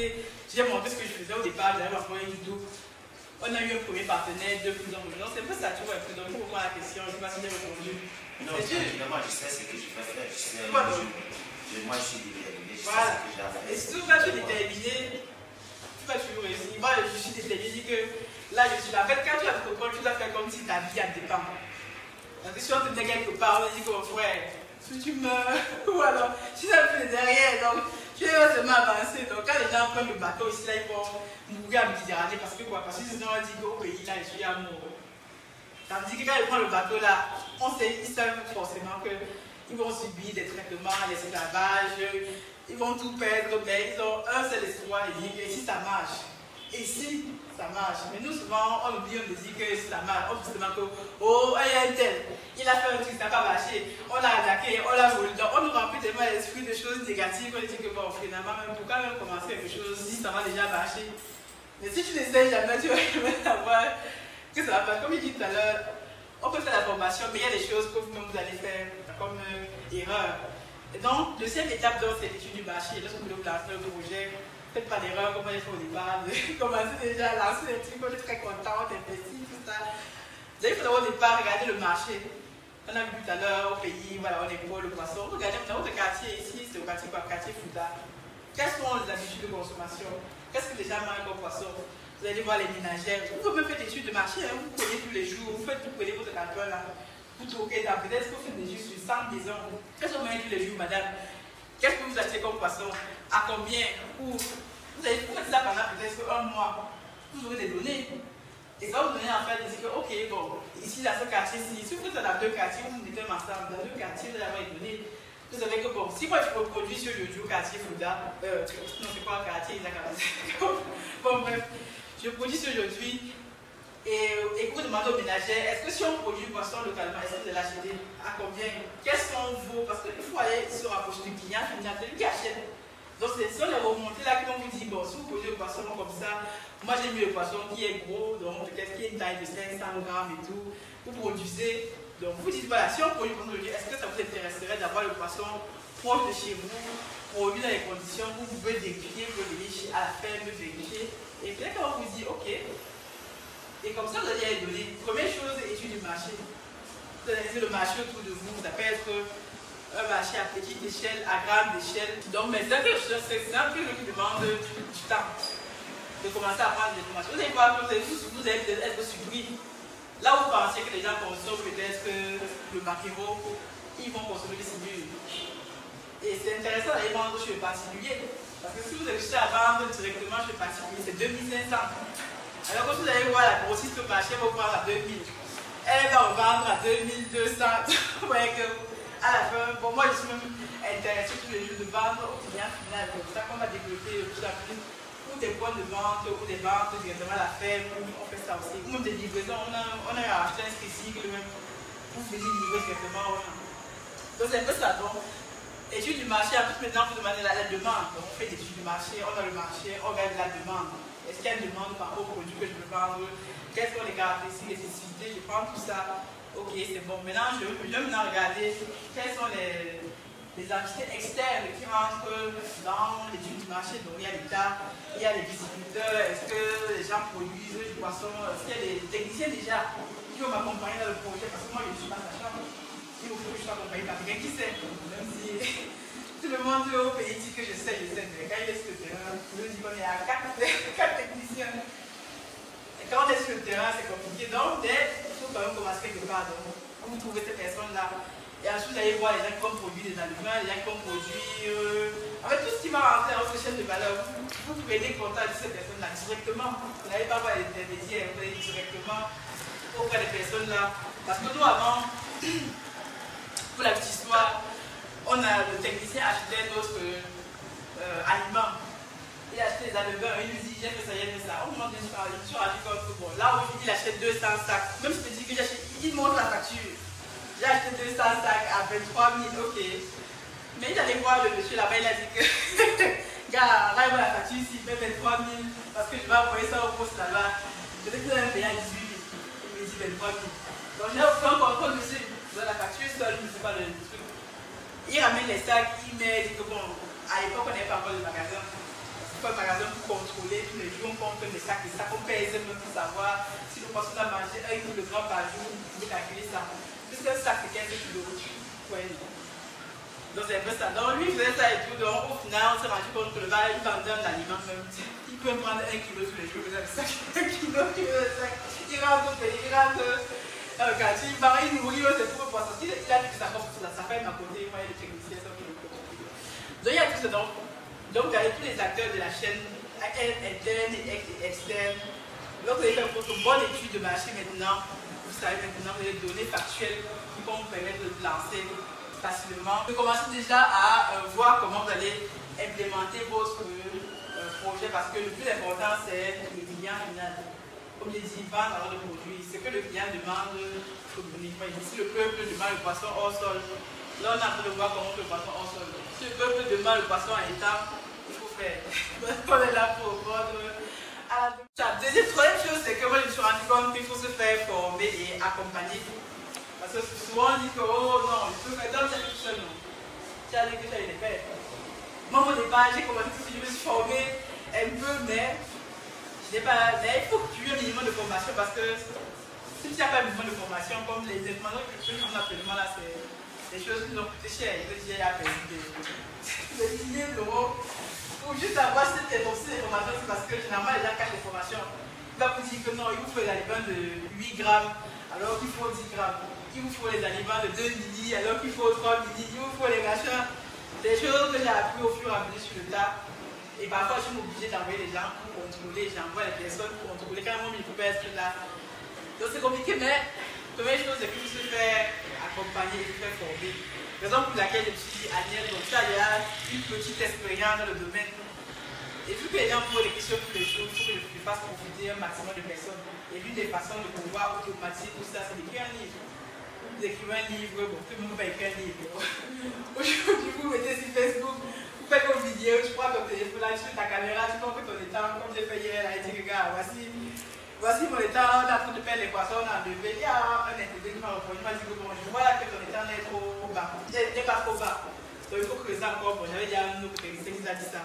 commencé, j'ai montré ce que je faisais au départ, j'avais ma première YouTube. On a eu un premier partenaire, deux plus en donc c'est un peu ça, tu vois, un peu. Donc, pour répondre à la question, je ne sais pas si j'ai répondu. Non, évidemment, je sais ce que je vais faire. Moi, je suis déterminé, je sais ce que j'ai à faire. Et surtout, quand tu es déterminé, tu vas toujours réussir. Moi, je suis déterminé que là, je suis là. En fait, quand tu as le contrôle, tu dois faire comme si ta vie en dépend. Parce que si on te dit quelque part, on te dit que mon frère, si tu meurs, ou alors, si ça me fait derrière, donc tu vas seulement avancer. Donc quand les gens prennent le bateau ici, là, ils vont mourir en Méditerranée. Parce que quoi? Parce qu'ils se sont dit qu'au pays, là, je suis à mort. Tandis que quand ils prennent le bateau, là, on sait, ils savent forcément qu'ils vont subir des traitements, des esclavages, ils vont tout perdre, mais ils ont un seul espoir de dire que si ça marche, et si ça marche. Mais nous, souvent, on oublie, on dit que si ça marche, on dit seulement que, oh, il y a un tel, il a fait un truc, ça n'a pas marché, on l'a attaqué, on l'a volé. Donc, on nous remplit tellement l'esprit de choses négatives qu'on dit que, bon, finalement, même pourquoi même commencer quelque chose si ça va déjà marcher. Mais si tu n'essayes jamais, tu vas jamais savoir que ça va pas. Comme il dit tout à l'heure, on peut faire la formation, mais il y a des choses que vous-même vous allez faire comme erreur. Et donc, deuxième étape, c'est l'étude du marché. Lorsque vous voulez lancer le projet, faites pas d'erreur comme on a fait au départ. Commencez déjà à lancer des trucs, on est très content, on investit, tout ça. Vous allez au départ regarder le marché. On a vu tout à l'heure au pays, voilà, on est pour le poisson. Regardez dans votre quartier ici, c'est le quartier quoi, quartier Fouda. Quelles sont les habitudes de consommation? Qu'est-ce que les gens mangent comme poisson? Vous allez voir les ménagères. Vous pouvez même faire des études de marché, hein. Vous prenez tous les jours, vous prenez votre carton là. Vous troquez dans peut-être que vous faites des études sur 100 maisons. Qu'est-ce que vous mangez tous les jours, madame? Qu'est-ce que vous achetez comme poisson? À combien? Vous allez faire ça pendant peut-être un mois. Vous aurez des données. Et quand vous donnez en fait, vous dites que, ok, bon, ici, dans ce quartier-ci, si vous êtes dans deux quartiers, vous mettez ensemble, dans deux quartiers, vous allez avoir des données. Vous savez que, bon, si moi je produis sur le jour quartier Fouda, non, c'est pas un quartier, il a bon, bref, je produis sur aujourd'hui. Et vous demandez aux ménagères, est-ce que si on produit du poisson localement, est-ce que vous allez l'acheter? À combien? Quels sont vos? Parce qu'il faut aller se rapprocher du client, final, celui qui achète. Donc, c'est sur les remontées là qui vont vous dire, bon, si vous produisez le poisson comme ça, moi j'ai mis le poisson qui est gros, donc peut-être qui a une taille de 500 grammes et tout. Vous produisez, donc vous dites, voilà, si on produit le poisson aujourd'hui, est-ce que ça vous intéresserait d'avoir le poisson proche de chez vous, produit dans les conditions où vous pouvez vérifier, vous pouvez aller à la ferme, vérifier. Et peut-être qu'on vous dit, ok. Et comme ça, vous allez les donner. Première chose, étude du marché. Vous analysez le marché autour de vous. Ça peut être un marché à petite échelle, à grande échelle. Donc, mais c'est un peu qui demande du temps de commencer à prendre des informations. Vous allez voir que vous allez être surpris. Là où vous pensez que les gens consomment peut-être le maquereau, ils vont consommer des cellules. Et c'est intéressant d'aller vendre chez le particulier. Parce que si vous réussissez à vendre directement chez le particulier, c'est 2500. Alors que vous allez voir la grossiste au marché, vous vendre à 2000. Elle va vous vendre à 2200. Vous voyez que, à la fin, bon, moi je suis même intéressée tous les jours de vendre au client final. C'est pour ça qu'on va développer tout à plus. Ou des points de vente, ou des ventes directement à la ferme, on fait ça aussi. Ou même des livraisons, on a acheté un tricycle même. Vous venez livrer directement. Donc c'est un peu ça. Donc, étude du marché, en plus maintenant vous demandez la demande. Donc on fait des études du marché, on a le marché, on regarde la demande. Est-ce qu'il y a une demande par rapport au produit que je veux vendre? Quelles sont les caractéristiques, les spécificités? Je prends tout ça. Ok, c'est bon. Maintenant, je veux maintenant regarder quelles sont les entités externes qui rentrent dans l'étude du marché. Donc, il y a l'État, il y a les distributeurs. Est-ce que les gens produisent du poisson? Est-ce qu'il y a des techniciens déjà qui vont m'accompagner dans le projet? Parce que moi, je ne suis pas sachant. Il faut que je sois accompagné par quelqu'un qui sait. Même si tout le monde au pays dit que je sais. Mais quand il est sur le terrain, je dis qu'on est à 4 techniciens. Et quand on est sur le terrain, c'est compliqué. Donc, il faut quand même commencer quelque part. Donc, vous trouvez ces personnes-là. Et ensuite, vous allez voir les gens qui vont produire des aliments, les gens qui vont produire. En fait, tout ce qui va rentrer dans votre chaîne de valeur, vous prenez contact de ces personnes-là directement. Vous n'allez pas voir les intermédiaires, vous allez directement auprès des personnes-là. Parce que nous, avant, pour la petite histoire, le technicien achetait d'autres aliments. Il achetait des alevins, il nous dit j'aime ça, j'aime ça. On me demande une suis rendu compte que bon, là où il achète 200 sacs, même si je dis que j'achète, il montre la facture. J'ai acheté 200 sacs à 23 000, ok. Mais il allait voir le monsieur là-bas, il a dit que, gars, là il voit la facture ici, il fait 23 000, parce que je vais envoyer ça au poste là-bas. Peut-être que vous allez me payer à 18 000. Il me dit 23 000. Donc j'ai fait un contrôle, monsieur, la facture seule, je ne sais pas le truc. Il ramène les sacs, il met, il dit que bon, à l'époque on n'avait pas encore de magasin. faut un magasin pour contrôler tous les jours, on compte les sacs, on pèse même pour savoir si le poisson a mangé 1 kg par jour, il faut calculer ça. Puisqu'un sac c'est 15 kg. Ouais. Donc c'est un peu ça. Donc lui il faisait ça et tout, donc au final on s'est rendu compte que le gars il vendait un aliment même. Il peut me prendre 1 kg tous les jours, il faisait le sac, 1 kg, il rentre au pays, il rentre. Quand il va, il nourrit, c'est pour le poisson. Il a dit que ça porte sur sa femme à côté, moi, il est technicien, ça qui le côté. Donc, il y a tout ça. Donc, il y a tous les acteurs de la chaîne, interne et externe. Donc, vous avez fait une bonne étude de marché maintenant. Vous savez maintenant, vous avez des données factuelles qui vont vous permettre de lancer facilement. Vous commencez déjà à voir comment vous allez implémenter votre projet parce que le plus important, c'est le client final. Comme je dis, vendre le produit, ce que le client demande, il faut donner. Si le peuple demande le poisson hors sol, là on a envie de voir comment on fait le poisson hors sol. Si le peuple demande le poisson à état, il faut faire. On est là pour répondre. La troisième chose, c'est que moi je me suis rendu compte qu'il faut se faire former et accompagner. Parce que souvent on dit que oh non, il faut faire donc c'est tout seul. Tu as dit que tu allais les faire. Moi au départ, j'ai commencé tout de suite, je me suis formé un peu, mais il faut que tu aies un minimum de formation parce que si tu n'as pas un minimum de formation, comme les informations que nous appelons là, c'est des choses qui nous ont coûté cher. Je veux dire, il y a des milliers d'euros pour juste avoir cette information, c'est parce que généralement les gens cachent les formations. Il va vous dire que non, il vous faut les aliments de 8 grammes alors qu'il faut 10 grammes. Il vous faut les aliments de 2 milli alors qu'il faut 3 milli. Il vous faut les machins. Des choses que j'ai appris au fur et à mesure sur le tas. Et parfois, je suis obligée d'envoyer les gens pour contrôler. J'envoie les personnes pour contrôler. Quand même, il ne faut pas être là. Donc, c'est compliqué, mais la première chose, c'est qu'il faut se faire accompagner, se faire former. Raison pour laquelle je me suis dit, Agnès, donc ça, il y a une petite expérience dans le domaine. Et vu que les gens posent des questions tous les jours, il faut que je fasse profiter un maximum de personnes. Et l'une des façons de pouvoir automatiser tout ça, c'est d'écrire un livre. Vous écrivez un livre, bon, tout le monde va écrire un livre. Aujourd'hui, vous mettez sur Facebook. Tu fais comme vidéo, tu prends ton téléphone là, tu fais ta caméra, tu montres ton état, comme j'ai fait hier, là, et tu dis, regarde, voici mon état, on a en train de faire les poissons, on a enlevé. Il y a un intégré qui m'a répondu, il m'a dit que bon, je vois là que ton état n'est trop bas, n'est pas trop bas. Donc il faut creuser encore, bon, j'avais déjà un autre technicien qui m'a dit ça.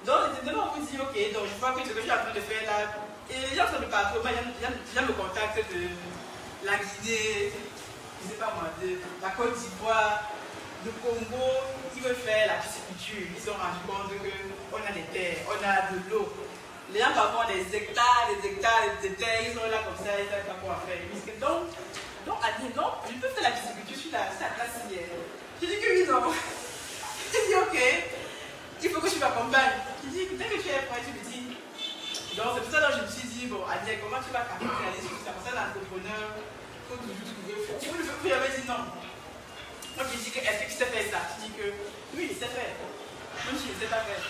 Donc on vous dit, ok, donc je vois que ce que je suis en train de faire là, et les gens sont de partout, moi, les gens me contactent de la Guinée, je ne sais pas moi, de la Côte d'Ivoire, du Congo, qui veut faire la pisciculture. Ils se sont rendus compte qu'on a des terres, on a de l'eau. Les gens parfois ont des hectares, des terres, ils sont là comme ça, ils savent pas quoi faire. Ils disent donc, Annie, non, je peux faire la pisciculture, je suis là, c'est la classe hier. Je dis que oui, non. Je dis ok, il faut que tu m'accompagnes. Je dis, dès que tu es prêt, tu me dis. Donc c'est pour ça que je me suis dit, bon, Annie, comment tu vas capitaliser sur ça? Comme ça, l'entrepreneur, il faut toujours trouver. Vous j'avais dit non. Moi je dis que est-ce que tu sais faire ça? Tu dis que oui, il sait faire. Même si je ne sais pas faire.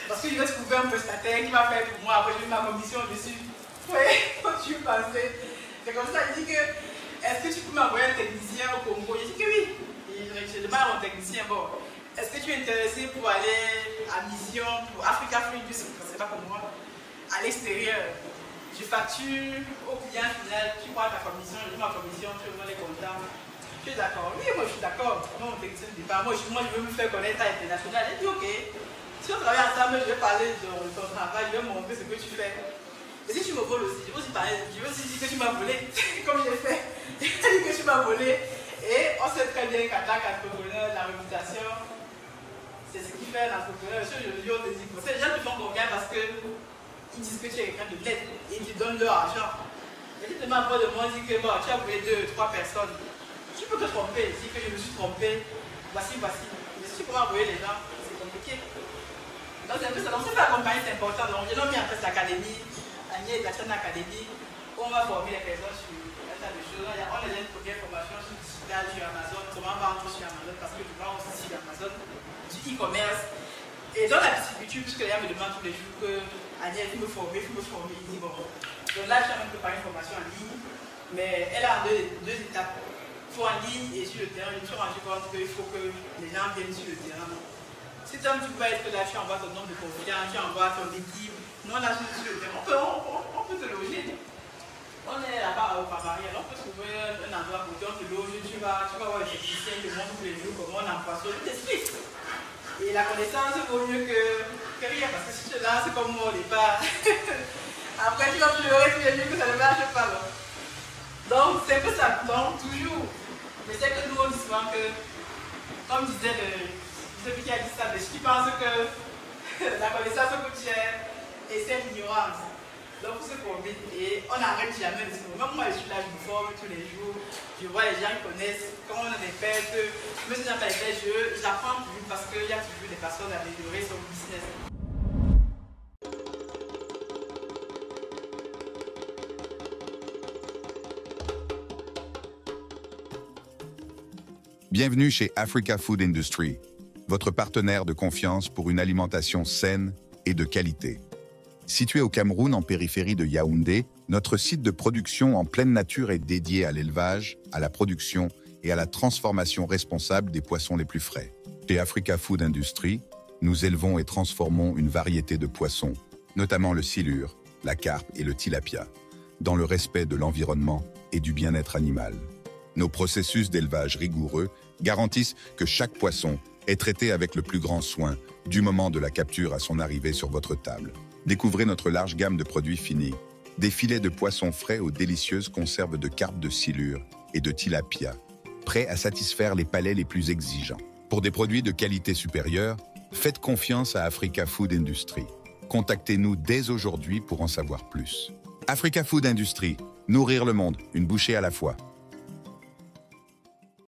Parce que je vais trouver un prestataire qui va faire pour moi, après je mets ma commission dessus. Oui, quand tu pensais. C'est comme ça, il dit que est-ce que tu peux m'envoyer un technicien au Congo? Je dis que oui. Et je demande à mon technicien, bon, est-ce que tu es intéressé pour aller à mission pour Africa Free, c'est pas pour moi, à l'extérieur? Je facture au client final, tu prends ta commission, je prends ma commission, tu me donnes les comptables. Tu es d'accord? Oui, moi je suis d'accord. Moi, mon technicien ne dit pas. Moi, je veux me faire connaître à l'international. Il dit ok. Si on travaille ensemble, je vais parler de ton travail, je vais montrer ce que tu fais. Et si tu me voles aussi, je veux aussi dire que tu m'as volé, comme j'ai fait. Je dis que tu m'as volé. Et on sait très bien qu'en tant qu'entrepreneur, la réputation, c'est ce qui fait l'entrepreneur. Les gens te font confiance parce qu'ils disent que tu es quelqu'un de net et ils te donnent leur argent. Et tu te mets en bas de moi, dis que bon, tu as volé 2 ou 3 personnes. Tu peux te tromper, dis que je me suis trompé, voici. Mais si tu peux envoyer les gens, c'est compliqué. Donc c'est un peu ça. Donc c'est pas accompagner, c'est important. Donc j'ai mis en place l'académie, Agnès la chaîne académie, où on va former les personnes sur un tas de choses. On a une première formation sur le digital, sur Amazon, comment vendre sur Amazon, parce que tu vends aussi sur Amazon, du e-commerce. Et dans la pisciculture, puisque les gens me demandent tous les jours que Agnès, il faut me former, il dit bon. Donc là, je suis en train de préparer une formation en ligne, mais elle a deux étapes. En ligne et sur le terrain, je me suis rendu compte qu'il faut que les gens viennent sur le terrain. Si tu peux être là, tu envoies ton nombre de confiants, tu envoies ton équipe. Nous, on a sur le terrain. On peut te loger. On est là-bas au Paris, alors on peut trouver un endroit où on te loge, tu vas voir les techniciens qui montrent tous les jours comment on empoisonne, je t'explique. Et la connaissance vaut mieux que Que rien, parce que si tu lances comme moi au départ, après tu vas pleurer, tu vas dire que ça ne marche pas. Donc c'est que ça tombe toujours. Mais c'est que nous on dit souvent que, comme disait celui qui a dit ça, tu penses que la connaissance que tu as et c'est l'ignorance. Donc c'est pour vite et on n'arrête jamais de se former. Même moi je suis là, je me forme tous les jours. Je vois les gens qui connaissent, quand on a des fêtes, même si je n'ai pas les fêtes, j'apprends toujours parce qu'il y a toujours des façons d'améliorer son business. Bienvenue chez Africa Food Industry, votre partenaire de confiance pour une alimentation saine et de qualité. Situé au Cameroun en périphérie de Yaoundé, notre site de production en pleine nature est dédié à l'élevage, à la production et à la transformation responsable des poissons les plus frais. Chez Africa Food Industry, nous élevons et transformons une variété de poissons, notamment le silure, la carpe et le tilapia, dans le respect de l'environnement et du bien-être animal. Nos processus d'élevage rigoureux garantissent que chaque poisson est traité avec le plus grand soin, du moment de la capture à son arrivée sur votre table. Découvrez notre large gamme de produits finis, des filets de poissons frais aux délicieuses conserves de carpe de silure et de tilapia, prêts à satisfaire les palais les plus exigeants. Pour des produits de qualité supérieure, faites confiance à Africa Food Industry. Contactez-nous dès aujourd'hui pour en savoir plus. Africa Food Industry, nourrir le monde, une bouchée à la fois.